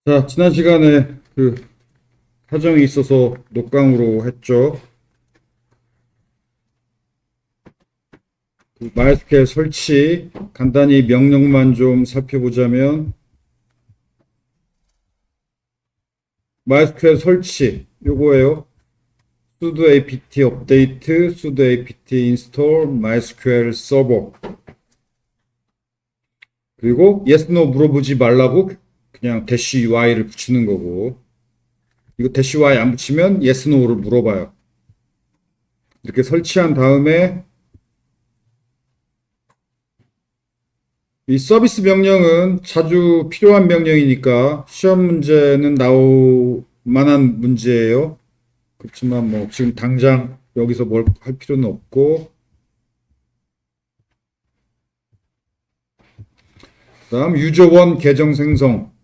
자, 지난 시간에 사정이 있어서 녹강으로 했죠. MySQL 설치, 간단히 명령만 좀 살펴보자면, MySQL 설치, 요거예요. sudo apt update, sudo apt install, MySQL server. 그리고 yes, no 물어보지 말라고 그냥 dash UI를 붙이는 거고, 이거 dash UI 안 붙이면 yes, no를 물어봐요. 이렇게 설치한 다음에 이 서비스 명령은 자주 필요한 명령이니까 시험 문제는 나올 만한 문제예요. 그렇지만 뭐 지금 당장 여기서 뭘 할 필요는 없고, 그다음 유저원 계정 생성,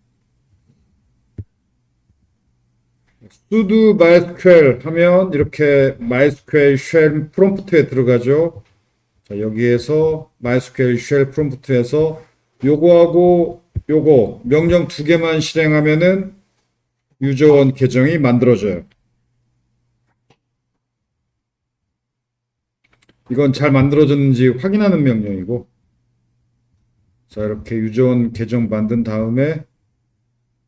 sudo mysql 하면 이렇게 mysql shell 프롬프트에 들어가죠. 자, 여기에서 MySQL shell 프롬프트에서 요거하고 요거 명령 두 개만 실행하면은 유저원 계정이 만들어져요. 이건 잘 만들어졌는지 확인하는 명령이고, 자, 이렇게 유저원 계정 만든 다음에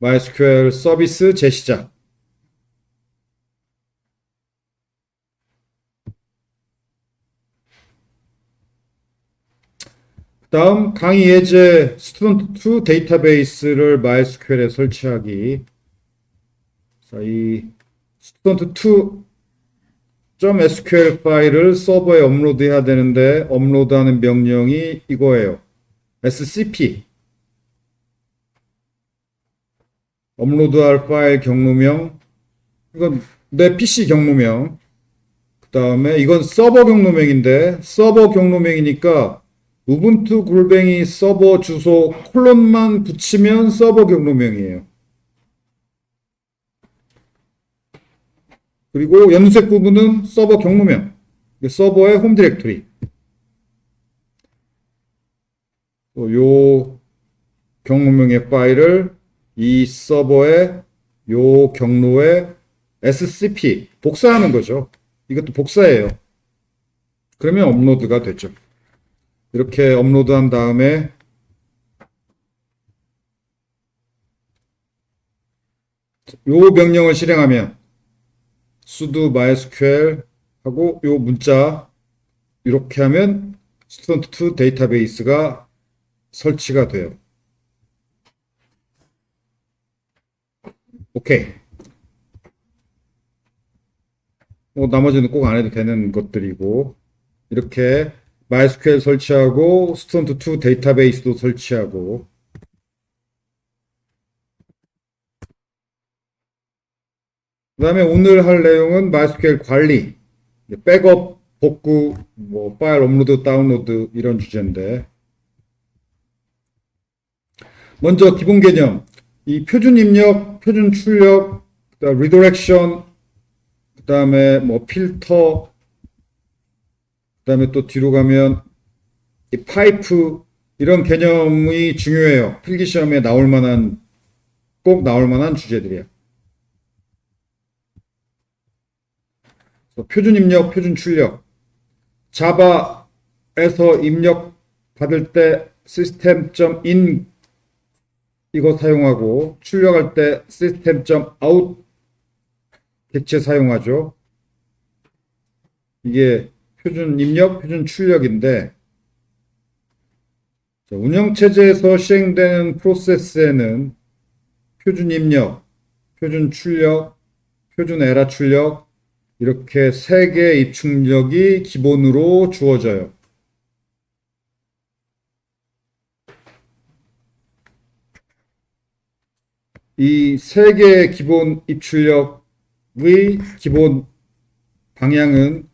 MySQL 서비스 재시작. 다음 강의 예제 스튜던트2 데이터베이스를 MySQL에 설치하기. 자, 이 student2.sql 파일을 서버에 업로드해야 되는데 업로드하는 명령이 이거예요. scp. 업로드할 파일 경로명. 이건 내 PC 경로명. 그 다음에 이건 서버 경로명인데 서버 경로명이니까 우분투 골뱅이 서버 주소 콜론만 붙이면 서버 경로명이에요. 그리고 연두색 부분은 서버 경로명. 서버의 홈 디렉토리. 요 경로명의 파일을 이 서버의 요 경로에 scp 복사하는 거죠. 이것도 복사예요. 그러면 업로드가 되죠. 이렇게 업로드한 다음에 요 명령을 실행하면 sudo mysql 하고 요 문자 이렇게 하면 student2 데이터베이스가 설치가 돼요. 오케이. 나머지는 꼭 안 해도 되는 것들이고, 이렇게 MySQL 설치하고 student2 데이터베이스도 설치하고, 그 다음에 오늘 할 내용은 MySQL 관리, 백업, 복구, 뭐 파일 업로드, 다운로드 이런 주제인데, 먼저 기본 개념, 이 표준 입력, 표준 출력, 그다음 리더렉션, 그 다음에 뭐 필터, 그 다음에 또 뒤로 가면 이 파이프 이런 개념이 중요해요. 필기시험에 나올 만한 꼭 나올 만한 주제들이에요. 표준 입력, 표준 출력. 자바에서 입력 받을 때 system.in 이거 사용하고 출력할 때 system.out 객체 사용하죠. 이게 표준 입력, 표준 출력인데 운영체제에서 시행되는 프로세스에는 표준 입력, 표준 출력, 표준 에라 출력 이렇게 세 개의 입출력이 기본으로 주어져요. 이 세 개의 기본 입출력의 기본 방향은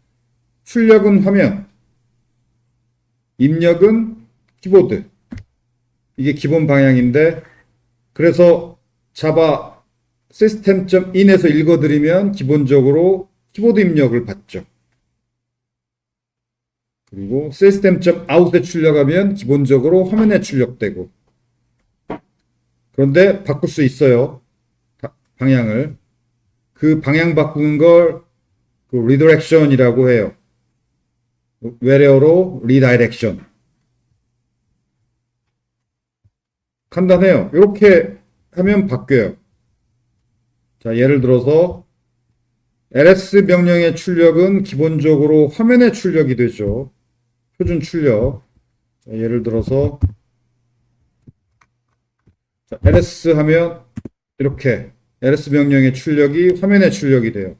출력은 화면, 입력은 키보드. 이게 기본 방향인데 그래서 자바 system.in에서 읽어드리면 기본적으로 키보드 입력을 받죠. 그리고 system.out에 출력하면 기본적으로 화면에 출력되고, 그런데 바꿀 수 있어요. 방향을. 그 방향 바꾸는 걸 그 리더렉션이라고 해요. 외래어로 리다이렉션. 간단해요. 이렇게 하면 바뀌어요. 자, 예를 들어서 ls 명령의 출력은 기본적으로 화면의 출력이 되죠. 표준 출력. 자, 예를 들어서 자, ls 하면 이렇게 ls 명령의 출력이 화면에 출력이 돼요.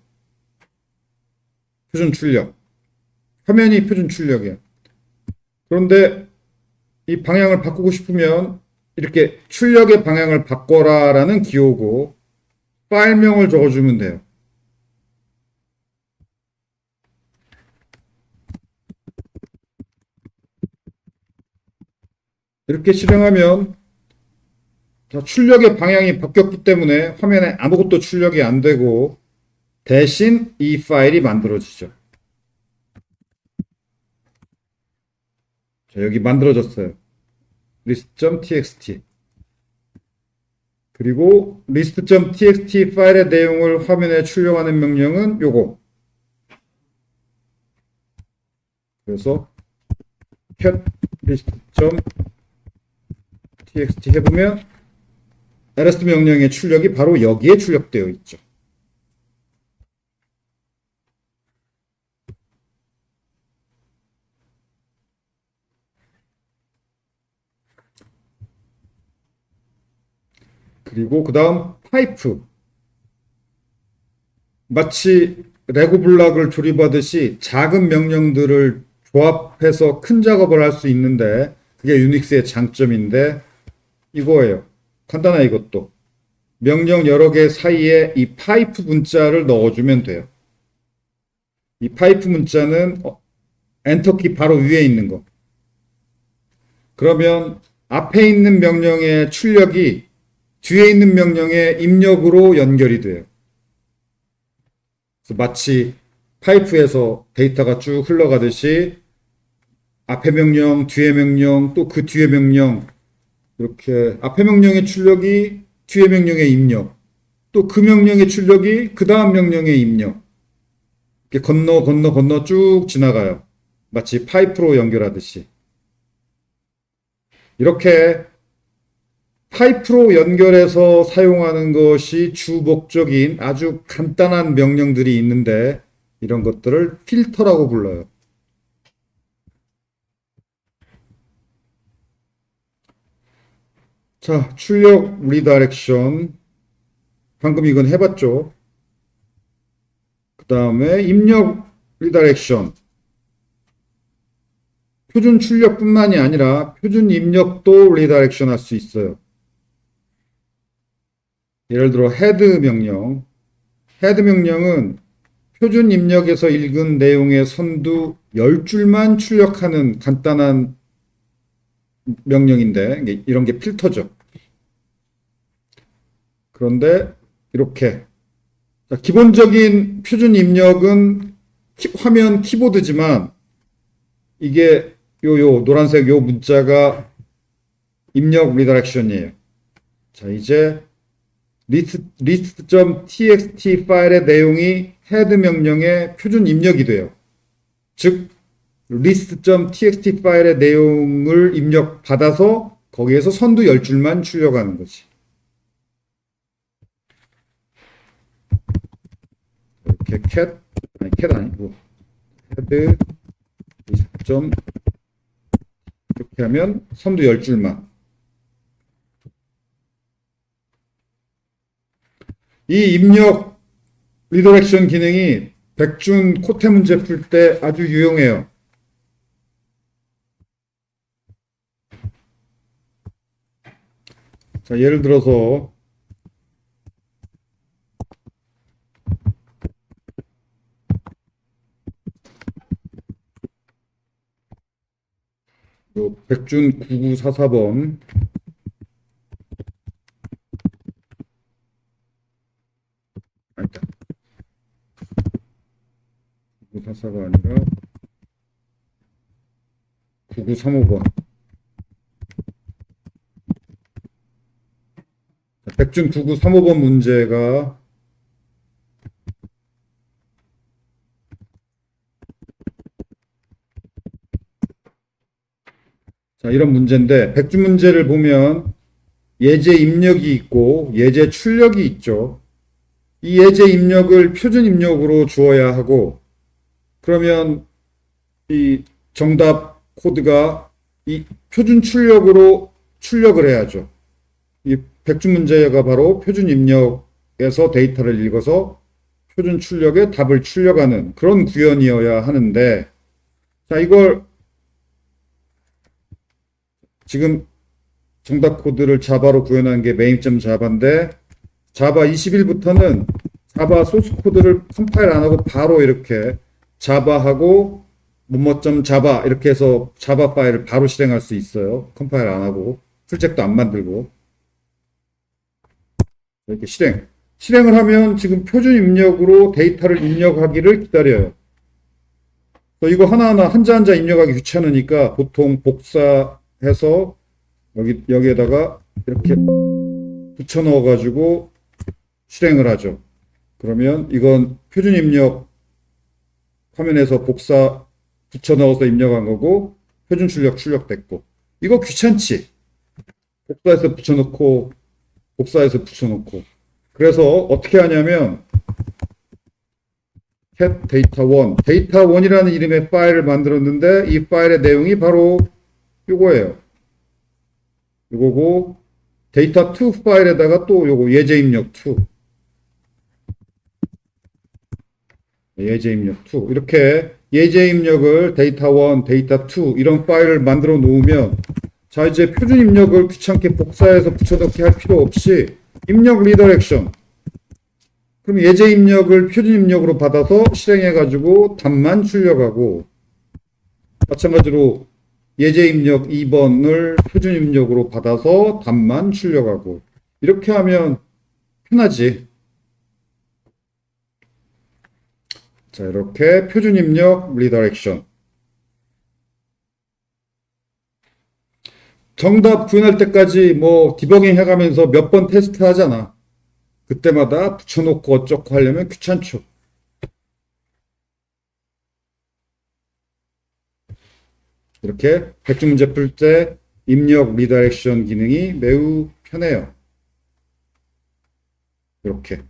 표준 출력. 화면이 표준 출력이에요. 그런데 이 방향을 바꾸고 싶으면 이렇게 출력의 방향을 바꿔라라는 기호고 파일명을 적어주면 돼요. 이렇게 실행하면 출력의 방향이 바뀌었기 때문에 화면에 아무것도 출력이 안 되고 대신 이 파일이 만들어지죠. 자, 여기 만들어졌어요. list.txt. 그리고 list.txt 파일의 내용을 화면에 출력하는 명령은 요거. 그래서 cat list.txt 해보면 ls 명령의 출력이 바로 여기에 출력되어 있죠. 그리고 그 다음 파이프. 마치 레고 블록을 조립하듯이 작은 명령들을 조합해서 큰 작업을 할 수 있는데 그게 유닉스의 장점인데 이거예요. 간단해 이것도. 명령 여러 개 사이에 이 파이프 문자를 넣어주면 돼요. 이 파이프 문자는 엔터키 바로 위에 있는 거. 그러면 앞에 있는 명령의 출력이 뒤에 있는 명령의 입력으로 연결이 돼요. 그래서 마치 파이프에서 데이터가 쭉 흘러가듯이 앞에 명령, 뒤에 명령, 또 그 뒤에 명령 이렇게 앞에 명령의 출력이 뒤에 명령의 입력, 또 그 명령의 출력이 그 다음 명령의 입력 이렇게 건너 쭉 지나가요. 마치 파이프로 연결하듯이. 이렇게 파이프로 연결해서 사용하는 것이 주 목적인 아주 간단한 명령들이 있는데 이런 것들을 필터라고 불러요. 자, 출력 리다이렉션. 방금 이건 해봤죠. 그 다음에 입력 리다이렉션. 표준 출력뿐만이 아니라 표준 입력도 리다이렉션 할 수 있어요. 예를 들어 헤드 명령. 헤드 명령은 표준 입력에서 읽은 내용의 선두 10줄만 출력하는 간단한 명령인데 이런 게 필터죠. 그런데 이렇게 기본적인 표준 입력은 화면 키보드지만 이게 요 노란색 요 문자가 입력 리다이렉션이에요. 자, 이제 list.txt 파일의 내용이 헤드 명령의 표준 입력이 돼요. 즉 list.txt 파일의 내용을 입력받아서 거기에서 선두 10줄만 출력하는 거지. 이렇게 cat 아니고 헤드 list. 이렇게 하면 선두 10줄만. 이 입력 리더렉션 기능이 백준 코테 문제 풀 때 아주 유용해요. 자, 예를 들어서 요 백준 9944번 아니다. 9944가 아니라 9935번. 백준 9935번 문제가 자, 이런 문제인데 백준 문제를 보면 예제 입력이 있고 예제 출력이 있죠. 이 예제 입력을 표준 입력으로 주어야 하고 그러면 이 정답 코드가 이 표준 출력으로 출력을 해야죠. 이 백준 문제가 바로 표준 입력에서 데이터를 읽어서 표준 출력에 답을 출력하는 그런 구현이어야 하는데 자, 이걸 지금 정답 코드를 자바로 구현한 게 main.java인데 자바 21부터는 자바 소스 코드를 컴파일 안 하고 바로 이렇게 자바하고 뭐뭐.java 이렇게 해서 자바 파일을 바로 실행할 수 있어요. 컴파일 안 하고 풀잭도 안 만들고 이렇게 실행을 하면 지금 표준 입력으로 데이터를 입력하기를 기다려요. 이거 하나하나 한자 한자 입력하기 귀찮으니까 보통 복사해서 여기에다가 이렇게 붙여 넣어 가지고 실행을 하죠. 그러면 이건 표준 입력 화면에서 복사 붙여 넣어서 입력한 거고 표준 출력됐고 이거 귀찮지? 복사해서 붙여놓고 복사해서 붙여놓고 그래서 어떻게 하냐면 cat data1 data1이라는 이름의 파일을 만들었는데 이 파일의 내용이 바로 이거예요. 이거고 data2 파일에다가 또 요거 예제 입력 2 예제 입력 2 이렇게 예제 입력을 data1, data2 이런 파일을 만들어 놓으면 자 이제 표준 입력을 귀찮게 복사해서 붙여넣기 할 필요 없이 입력 리더렉션 그럼 예제 입력을 표준 입력으로 받아서 실행해 가지고 답만 출력하고 마찬가지로 예제 입력 2번을 표준 입력으로 받아서 답만 출력하고 이렇게 하면 편하지. 자, 이렇게 표준 입력 리더렉션. 정답 구현할 때까지 뭐 디버깅 해가면서 몇 번 테스트 하잖아. 그때마다 붙여놓고 어쩌고 하려면 귀찮죠. 이렇게 백준 문제 풀 때 입력 리다렉션 기능이 매우 편해요. 이렇게.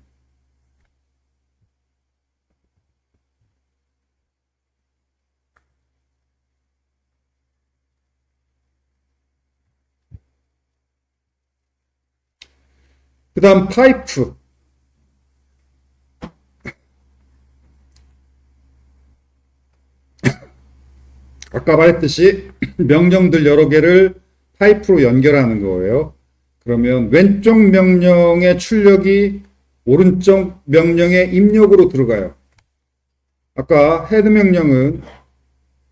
그 다음 파이프. 아까 말했듯이 명령들 여러 개를 파이프로 연결하는 거예요. 그러면 왼쪽 명령의 출력이 오른쪽 명령의 입력으로 들어가요. 아까 헤드 명령은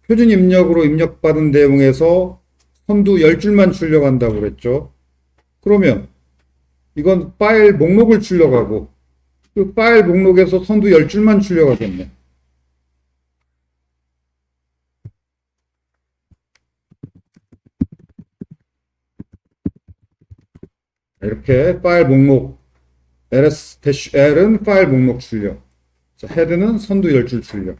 표준 입력으로 입력받은 내용에서 선두 10줄만 출력한다고 그랬죠. 그러면 이건 파일 목록을 출력하고 그 파일 목록에서 선두 10줄만 출력하겠네. 이렇게 파일 목록 ls-l은 파일 목록 출력, 자, 헤드는 선두 10줄 출력.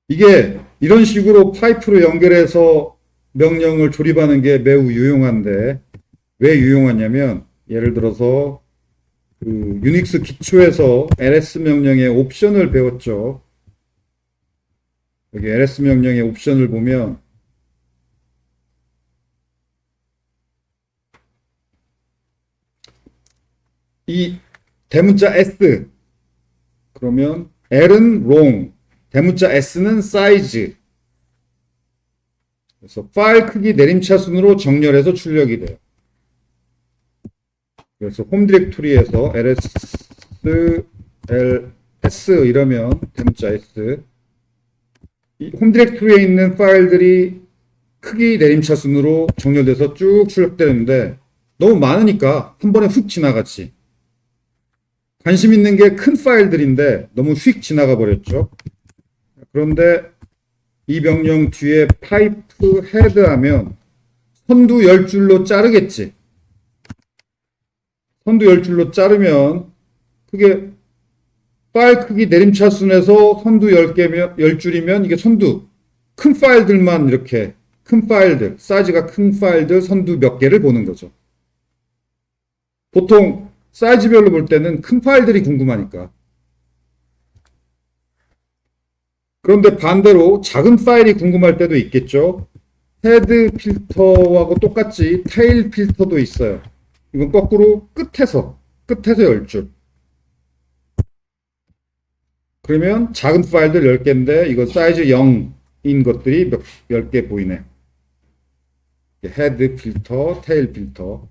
이게 이런 식으로 파이프로 연결해서 명령을 조립하는 게 매우 유용한데 왜 유용하냐면 예를 들어서 그 유닉스 기초에서 ls 명령의 옵션을 배웠죠. 여기 ls 명령의 옵션을 보면 이 대문자 s 그러면 l은 long 대문자 s는 size 그래서 파일 크기 내림차순으로 정렬해서 출력이 돼요. 그래서 홈 디렉토리에서 ls 이러면 대문자 s 이 홈 디렉토리에 있는 파일들이 크기 내림차순으로 정렬돼서 쭉 출력되는데 너무 많으니까 한 번에 훅 지나갔지. 관심 있는 게 큰 파일들인데 너무 휙 지나가 버렸죠. 그런데 이 명령 뒤에 파이프 헤드 하면 선두 10줄로 자르겠지. 선두 10줄로 자르면 그게 파일 크기 내림차순에서 선두 10개면 10줄이면 이게 선두 큰 파일들만 이렇게 큰 파일들, 사이즈가 큰 파일들 선두 몇 개를 보는 거죠. 보통 사이즈별로 볼 때는 큰 파일들이 궁금하니까. 그런데 반대로 작은 파일이 궁금할 때도 있겠죠. 헤드 필터하고 똑같이 테일 필터도 있어요. 이건 거꾸로 끝에서 10줄. 그러면 작은 파일들 10개인데 이거 사이즈 0인 것들이 10개 보이네. 헤드 필터, 테일 필터.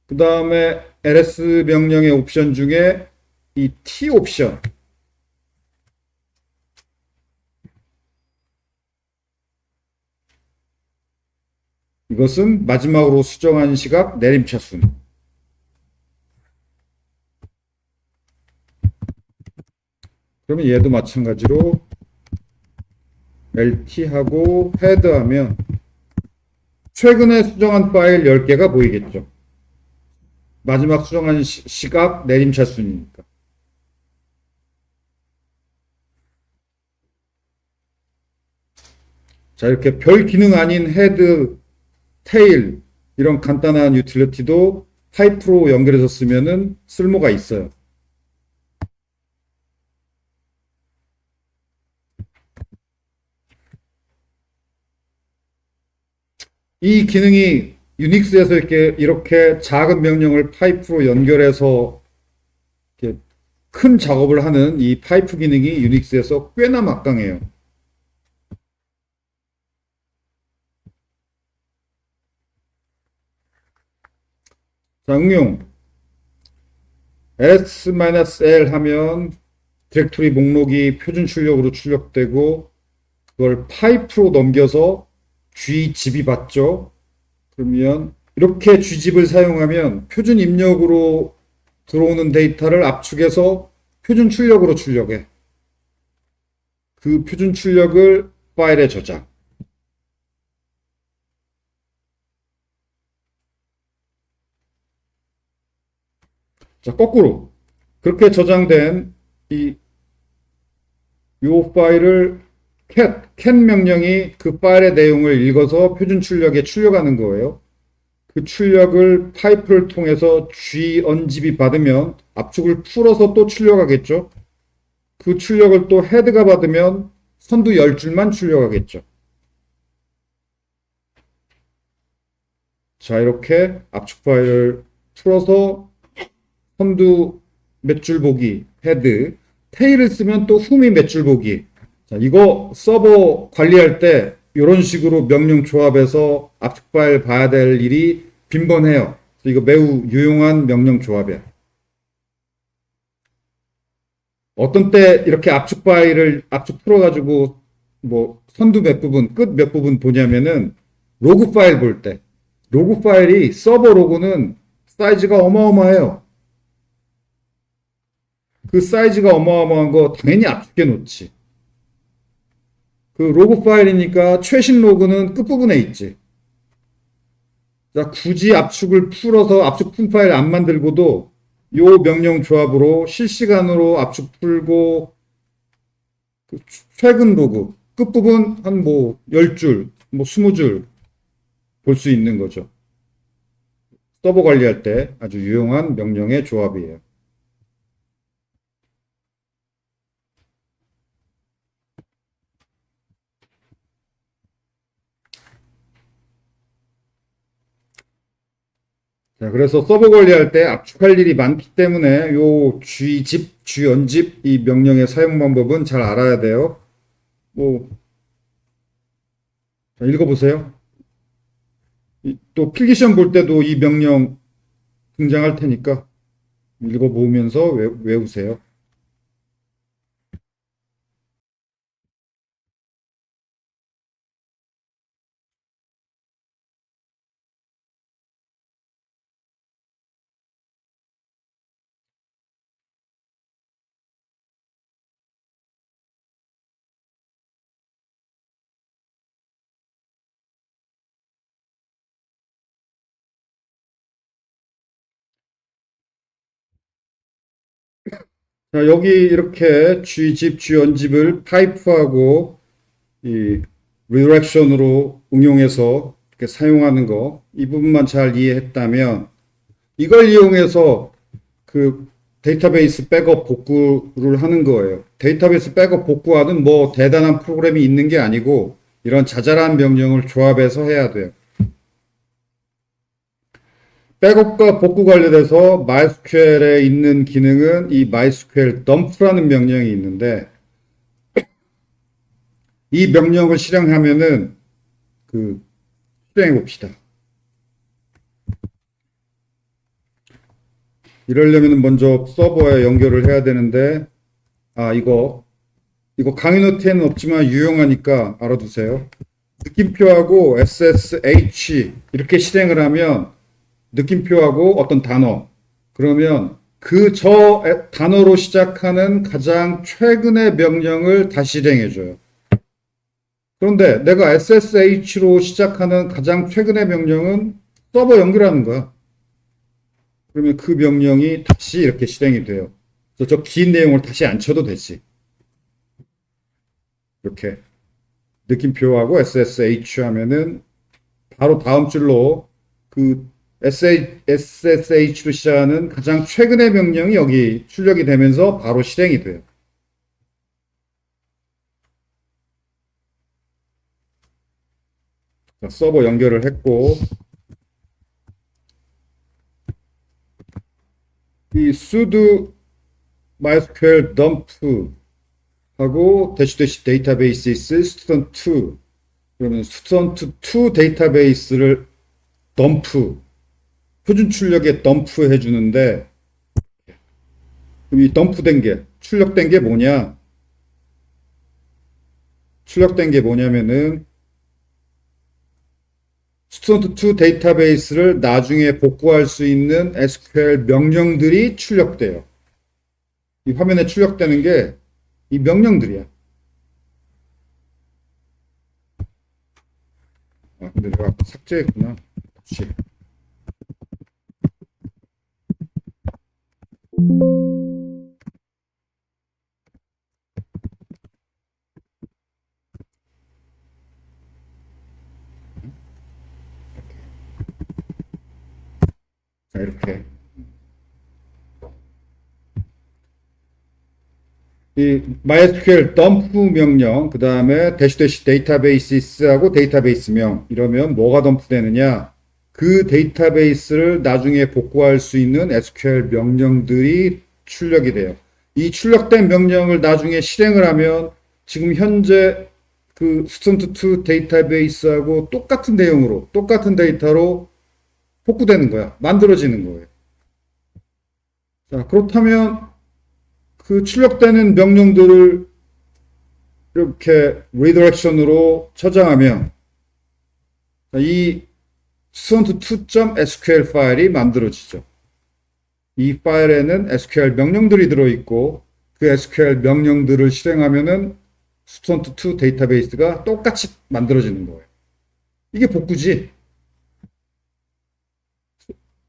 그 다음에 ls 명령의 옵션 중에 이 t 옵션. 이것은 마지막으로 수정한 시각 내림차순. 그러면 얘도 마찬가지로 LT하고 헤드하면 최근에 수정한 파일 10개가 보이겠죠. 마지막 수정한 시각 내림차순이니까. 자, 이렇게 별 기능 아닌 헤드, 테일 이런 간단한 유틸리티도 파이프로 연결해서 쓰면은 쓸모가 있어요. 이 기능이 유닉스에서 이렇게 작은 명령을 파이프로 연결해서 이렇게 큰 작업을 하는 이 파이프 기능이 유닉스에서 꽤나 막강해요. 자, 응용. ls-l 하면 디렉토리 목록이 표준 출력으로 출력되고 그걸 파이프로 넘겨서 gzip 받죠. 그러면 이렇게 gzip을 사용하면 표준 입력으로 들어오는 데이터를 압축해서 표준 출력으로 출력해. 그 표준 출력을 파일에 저장. 자, 거꾸로. 그렇게 저장된 요 파일을 cat 명령이 그 파일의 내용을 읽어서 표준 출력에 출력하는 거예요. 그 출력을 파이프를 통해서 g-unzip이 받으면 압축을 풀어서 또 출력하겠죠. 그 출력을 또 헤드가 받으면 선두 10줄만 출력하겠죠. 자, 이렇게 압축 파일을 풀어서 선두 몇 줄 보기, 헤드, 테일을 쓰면 또 흠이 몇 줄 보기. 자, 이거 서버 관리할 때 이런 식으로 명령 조합해서 압축 파일 봐야 될 일이 빈번해요. 이거 매우 유용한 명령 조합이야. 어떤 때 이렇게 압축 파일을 압축 풀어가지고 뭐 선두 몇 부분, 끝 몇 부분 보냐면은 로그 파일 볼 때. 로그 파일이 서버 로그는 사이즈가 어마어마해요. 그 사이즈가 어마어마한 거 당연히 압축해 놓지. 그 로그 파일이니까 최신 로그는 끝부분에 있지. 자, 굳이 압축을 풀어서 압축 푼 파일 안 만들고도 요 명령 조합으로 실시간으로 압축 풀고 그 최근 로그 끝부분 한 뭐 10줄, 뭐 20줄 볼 수 있는 거죠. 서버 관리할 때 아주 유용한 명령의 조합이에요. 자, 그래서 서버 관리할 때 압축할 일이 많기 때문에 요 gzip, gunzip 이 명령의 사용 방법은 잘 알아야 돼요. 뭐, 자, 읽어보세요. 또 필기시험 볼 때도 이 명령 등장할 테니까 읽어보면서 외우세요. 자, 여기 이렇게 G집, G연집을 파이프하고 이 리렉션으로 응용해서 이렇게 사용하는 거, 이 부분만 잘 이해했다면 이걸 이용해서 그 데이터베이스 백업 복구를 하는 거예요. 데이터베이스 백업 복구하는 뭐 대단한 프로그램이 있는 게 아니고 이런 자잘한 명령을 조합해서 해야 돼요. 백업과 복구 관련해서 MySQL에 있는 기능은 이 MySQL dump라는 명령이 있는데 이 명령을 실행하면은 실행해 봅시다. 이러려면 먼저 서버에 연결을 해야 되는데 이거 강의 노트에는 없지만 유용하니까 알아두세요. 느낌표하고 SSH 이렇게 실행을 하면 느낌표하고 어떤 단어 그러면 단어로 시작하는 가장 최근의 명령을 다시 실행해줘요. 그런데 내가 SSH로 시작하는 가장 최근의 명령은 서버 연결하는 거야. 그러면 그 명령이 다시 이렇게 실행이 돼요. 그래서 저 긴 내용을 다시 안 쳐도 되지. 이렇게 느낌표하고 SSH 하면은 바로 다음 줄로 그 SSH로 시작하는 가장 최근의 명령이 여기 출력이 되면서 바로 실행이 돼요. 자, 서버 연결을 했고 이 sudo mysql dump 하고 dash databases student2 그러면 student2 데이터베이스를 덤프 표준 출력에 덤프 해주는데 그럼 이 덤프된 게 출력된 게 뭐냐? 출력된 게 뭐냐면은 student2 데이터베이스를 나중에 복구할 수 있는 SQL 명령들이 출력돼요. 이 화면에 출력되는 게 이 명령들이야. 근데 내가 아까 삭제했구나. 그렇지. 자, 이렇게. 이 MySQL dump 명령, 그 다음에 dash databases하고 데이터베이스명 이러면 뭐가 덤프되느냐? 그 데이터베이스를 나중에 복구할 수 있는 SQL 명령들이 출력이 돼요. 이 출력된 명령을 나중에 실행을 하면 지금 현재 그 student2 데이터베이스하고 똑같은 내용으로 똑같은 데이터로 복구되는 거야. 만들어지는 거예요. 자, 그렇다면 그 출력되는 명령들을 이렇게 리더렉션으로 저장하면 이 student2.sql 파일이 만들어지죠. 이 파일에는 SQL 명령들이 들어있고 그 SQL 명령들을 실행하면은 student2 데이터베이스가 똑같이 만들어지는 거예요. 이게 복구지.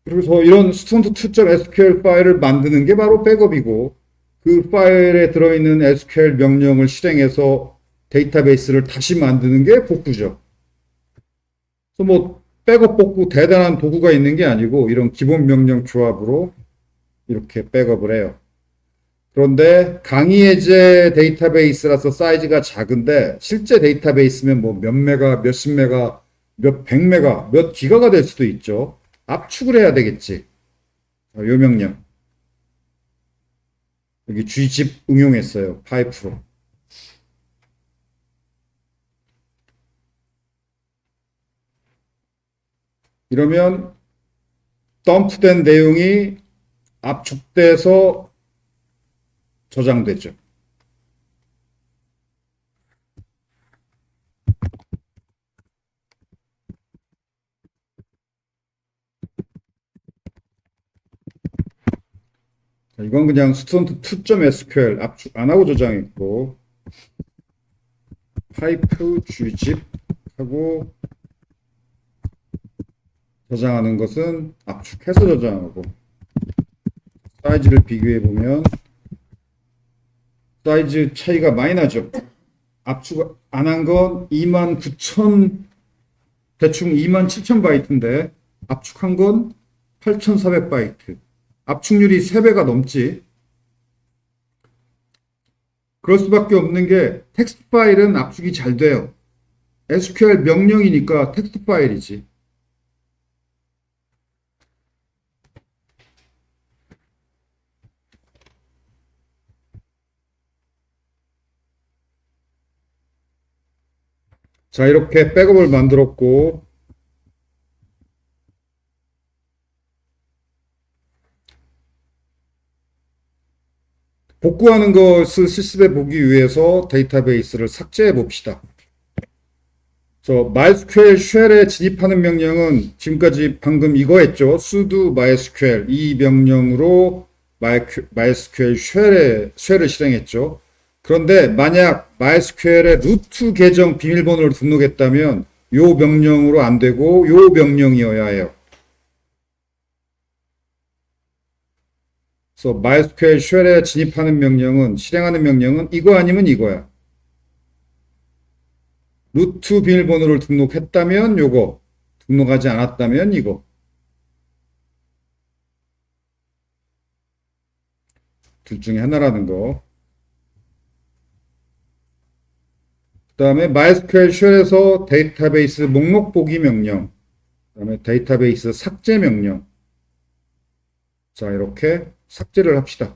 그래서 이런 student2.sql 파일을 만드는 게 바로 백업이고 그 파일에 들어있는 SQL 명령을 실행해서 데이터베이스를 다시 만드는 게 복구죠. 그래서 뭐 백업 복구 대단한 도구가 있는 게 아니고 이런 기본 명령 조합으로 이렇게 백업을 해요. 그런데 강의예제 데이터베이스라서 사이즈가 작은데 실제 데이터베이스면 뭐 몇 메가, 몇십 메가, 몇 백 메가, 몇 기가가 될 수도 있죠. 압축을 해야 되겠지. 요 명령. 여기 G집 응용했어요. 파이프로. 이러면 덤프된 내용이 압축돼서 저장되죠. 이건 그냥 student2.sql 압축 안 하고 저장했고 파이프 G집 하고 저장하는 것은 압축해서 저장하고 사이즈를 비교해 보면 사이즈 차이가 많이 나죠. 압축 안 한 건 29,000, 대충 27,000바이트인데 압축한 건 8,400바이트. 압축률이 3배가 넘지. 그럴 수밖에 없는 게 텍스트 파일은 압축이 잘 돼요. SQL 명령이니까 텍스트 파일이지. 자, 이렇게 백업을 만들었고, 복구하는 것을 실습해 보기 위해서 데이터베이스를 삭제해 봅시다. MySQL 쉘에 진입하는 명령은 지금까지 방금 이거 했죠. sudo MySQL 이 명령으로 MySQL 쉘을 실행했죠. 그런데 만약 MySQL의 루트 계정 비밀번호를 등록했다면 요 명령으로 안 되고 요 명령이어야 해요. 그래서 MySQL 쉘에 진입하는 명령은 실행하는 명령은 이거 아니면 이거야. 루트 비밀번호를 등록했다면 요거, 등록하지 않았다면 이거. 둘 중에 하나라는 거. 그 다음에 MySQL 쉘에서 데이터베이스 목록 보기 명령, 그 다음에 데이터베이스 삭제 명령. 자, 이렇게 삭제를 합시다.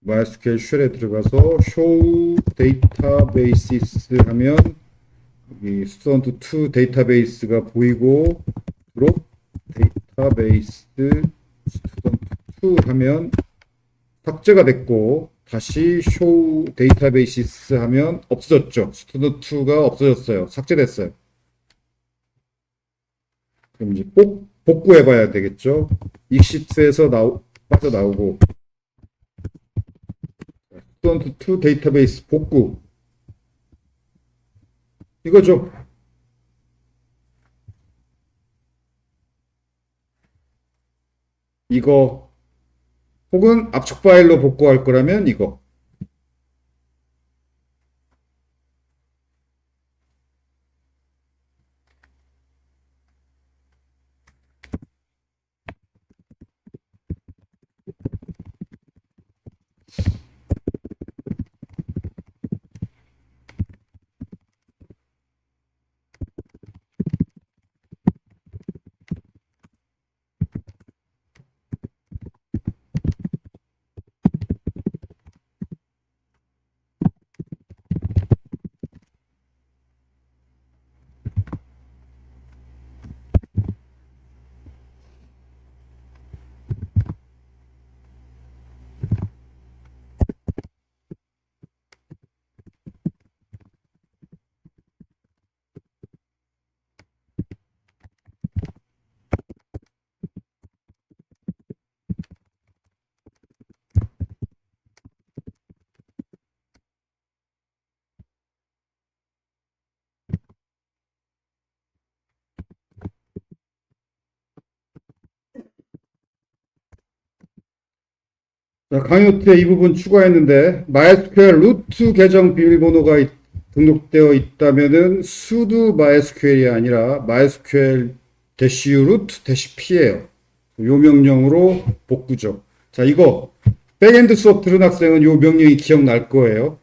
MySQL 쉘에 들어가서 show databases 하면 이 student2 데이터베이스가 보이고 drop database student2 하면 삭제가 됐고 다시 show databases 하면 없어졌죠. student2가 없어졌어요. 삭제됐어요. 그럼 이제 복구해 봐야 되겠죠. 익시트에서 빠져나오고 student2 데이터베이스 복구 이거죠. 이거 혹은 압축 파일로 복구할 거라면 이거. 자, 강요트에 이 부분 추가했는데 MySQL 루트 계정 비밀번호가 등록되어 있다면은 sudo MySQL이 아니라 MySQL -root -p예요. 요 명령으로 복구죠. 자, 이거 백엔드 수업 들은 학생은 요 명령이 기억날 거예요.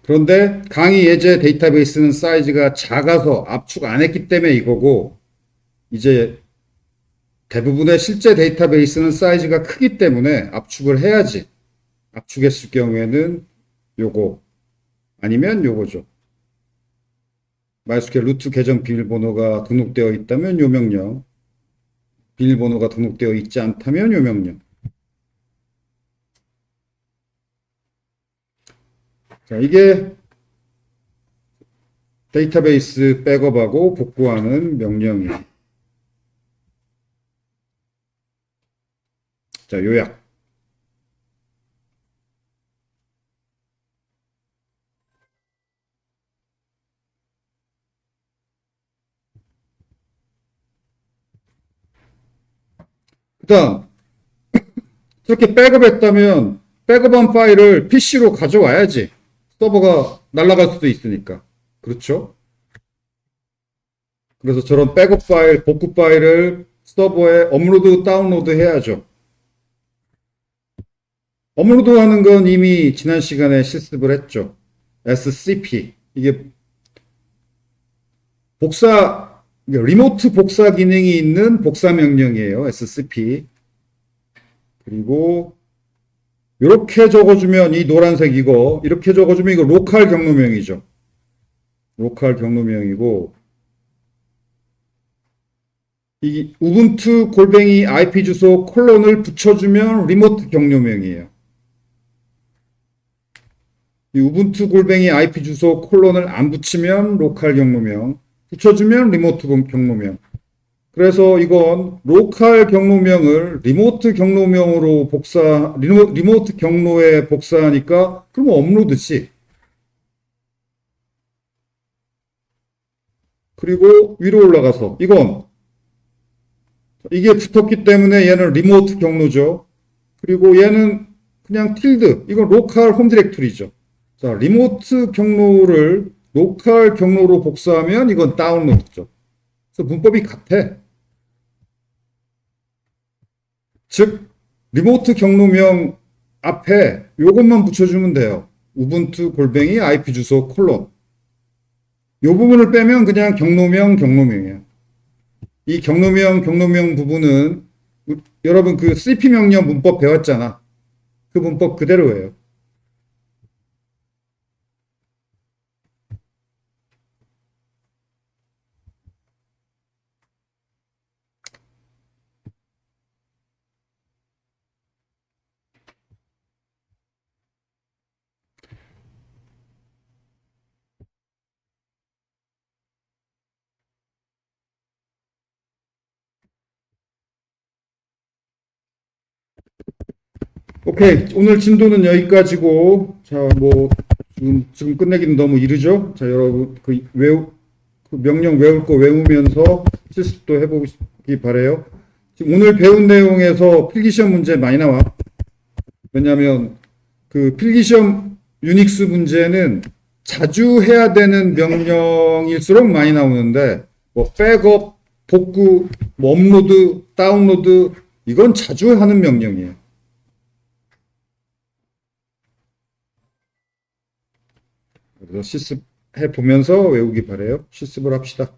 그런데 강의 예제 데이터베이스는 사이즈가 작아서 압축 안 했기 때문에 이거고 이제 대부분의 실제 데이터베이스는 사이즈가 크기 때문에 압축을 해야지. 압축했을 경우에는 요거 아니면 요거죠. MySQL 루트 계정 비밀번호가 등록되어 있다면 요 명령, 비밀번호가 등록되어 있지 않다면 요 명령. 자, 이게 데이터베이스 백업하고 복구하는 명령이에요. 자, 요약. 그다음 저렇게 백업했다면 백업한 파일을 PC로 가져와야지. 서버가 날아갈 수도 있으니까. 그렇죠? 그래서 저런 백업 파일, 복구 파일을 서버에 업로드, 다운로드 해야죠. 업로드 하는 건 이미 지난 시간에 실습을 했죠. SCP. 이게 리모트 복사 기능이 있는 복사 명령이에요. SCP. 그리고 이렇게 적어주면 이 노란색 이렇게 적어주면 이거 로컬 경로명이죠. 로컬 경로명이고 이 우분투 골뱅이 IP 주소 콜론을 붙여주면 리모트 경로명이에요. 이 우분투 골뱅이 IP 주소 콜론을 안 붙이면 로컬 경로명, 붙여주면 리모트 경로명. 그래서 이건 로컬 경로명을 리모트 경로명으로 리모트 경로에 복사하니까 그러면 업로드지. 그리고 위로 올라가서 이게 붙었기 때문에 얘는 리모트 경로죠. 그리고 얘는 그냥 tilde. 이건 로컬 홈 디렉토리죠. 자, 리모트 경로를 로컬 경로로 복사하면 이건 다운로드죠. 그래서 문법이 같아. 즉, 리모트 경로명 앞에 요것만 붙여주면 돼요. 우분투 골뱅이 IP 주소 콜론. 요 부분을 빼면 그냥 경로명이에요. 이 경로명 부분은 여러분 그 CP 명령 문법 배웠잖아. 그 문법 그대로예요. 오케이. 오늘 진도는 여기까지고, 자, 뭐, 지금 끝내기는 너무 이르죠? 자, 여러분, 그 명령 외울 거 외우면서 실습도 해보기 바래요. 지금 오늘 배운 내용에서 필기시험 문제 많이 나와. 왜냐면, 그 필기시험 유닉스 문제는 자주 해야 되는 명령일수록 많이 나오는데, 뭐, 백업, 복구, 뭐 업로드, 다운로드, 이건 자주 하는 명령이에요. 그래서 실습해 보면서 외우기 바래요. 실습을 합시다.